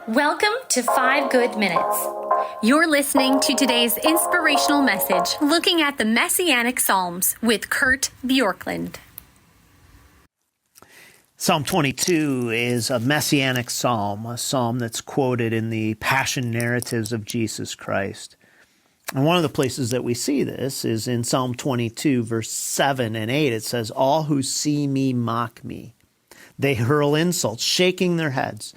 Welcome to 5 Good Minutes. You're listening to today's inspirational message, looking at the Messianic Psalms with Kurt Bjorklund. Psalm 22 is a Messianic psalm, a psalm that's quoted in the Passion narratives of Jesus Christ. And one of the places that we see this is in Psalm 22, verse 7 and 8. It says, "All who see me mock me. They hurl insults, shaking their heads.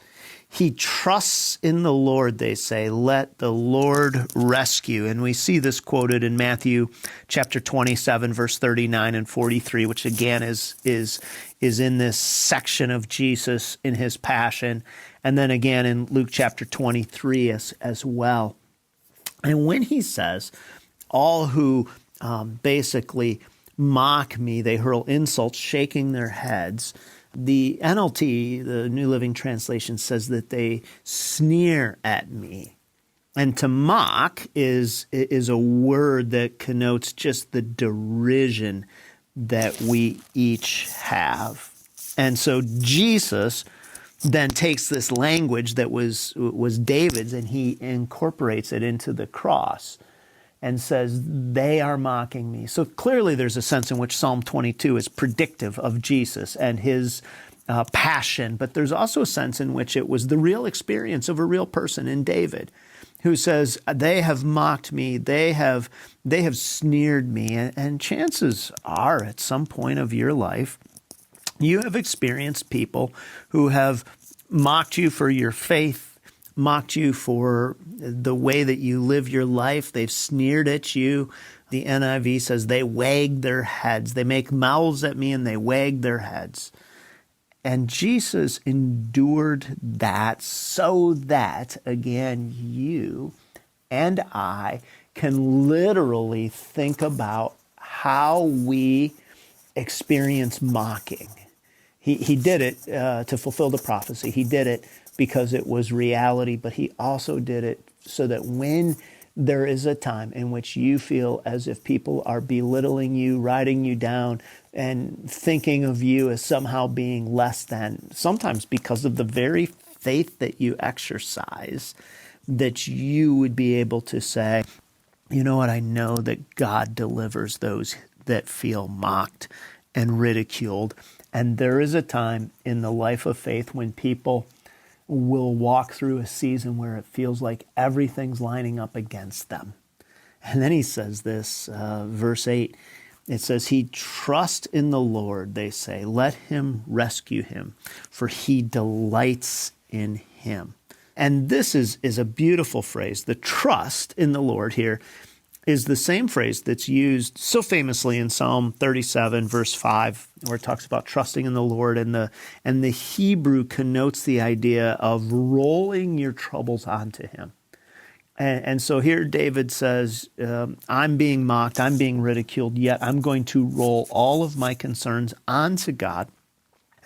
He trusts in the Lord, they say. Let the Lord rescue." And we see this quoted in Matthew chapter 27, verse 39 and 43, which again is in this section of Jesus in his passion. And then again in Luke chapter 23 as well. And when he says, all who basically mock me, they hurl insults, shaking their heads, the NLT, the New Living Translation, says that they sneer at me. And to mock is a word that connotes just the derision that we each have. And so Jesus then takes this language that was David's and he incorporates it into the cross and says, they are mocking me. So clearly there's a sense in which Psalm 22 is predictive of Jesus and his passion, but there's also a sense in which it was the real experience of a real person in David who says, they have mocked me, they have sneered me, and chances are at some point of your life, you have experienced people who have mocked you for your faith, mocked you for the way that you live your life. They've sneered at you. The NIV says they wag their heads. They make mouths at me and they wag their heads. And Jesus endured that so that, again, you and I can literally think about how we experience mocking. He did it to fulfill the prophecy. He did it because it was reality, but he also did it so that when there is a time in which you feel as if people are belittling you, writing you down, and thinking of you as somehow being less than, sometimes because of the very faith that you exercise, that you would be able to say, you know what, I know that God delivers those that feel mocked and ridiculed. And there is a time in the life of faith when people will walk through a season where it feels like everything's lining up against them. And then he says this, verse 8, it says, he trusts in the Lord, they say. Let him rescue him, for he delights in him. And this is a beautiful phrase. The trust in the Lord here is the same phrase that's used so famously in Psalm 37, verse 5, where it talks about trusting in the Lord, and the Hebrew connotes the idea of rolling your troubles onto him. And so here David says, I'm being mocked, I'm being ridiculed, yet I'm going to roll all of my concerns onto God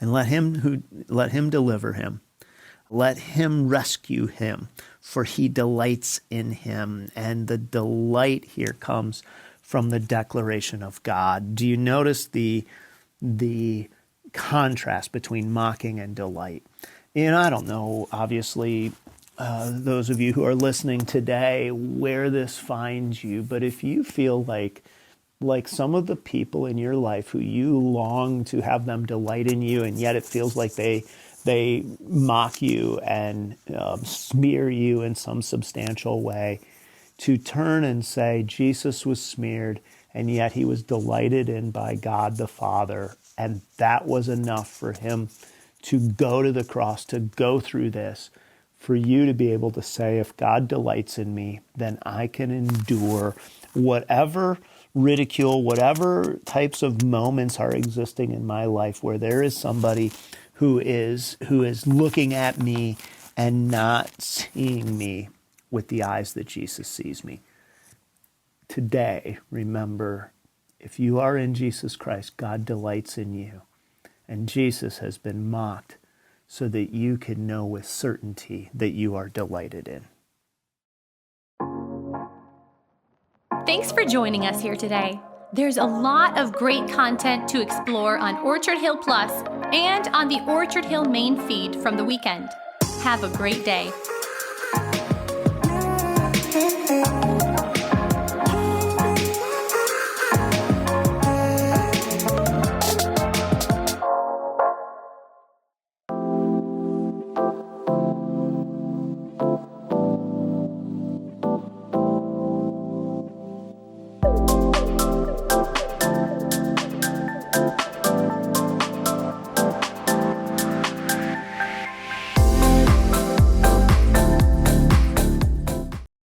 and let him deliver him. Let him rescue him, for he delights in him. And the delight here comes from the declaration of God. Do you notice the contrast between mocking and delight? And I don't know, obviously, those of you who are listening today, where this finds you, but if you feel like some of the people in your life who you long to have them delight in you, and yet it feels like they mock you and smear you in some substantial way, to turn and say, Jesus was smeared, and yet he was delighted in by God the Father, and that was enough for him to go to the cross, to go through this, for you to be able to say, if God delights in me, then I can endure whatever ridicule, whatever types of moments are existing in my life where there is somebody who is looking at me and not seeing me with the eyes that Jesus sees me. Today, remember, if you are in Jesus Christ, God delights in you. And Jesus has been mocked so that you can know with certainty that you are delighted in. Thanks for joining us here today. There's a lot of great content to explore on Orchard Hill Plus and on the Orchard Hill main feed from the weekend. Have a great day.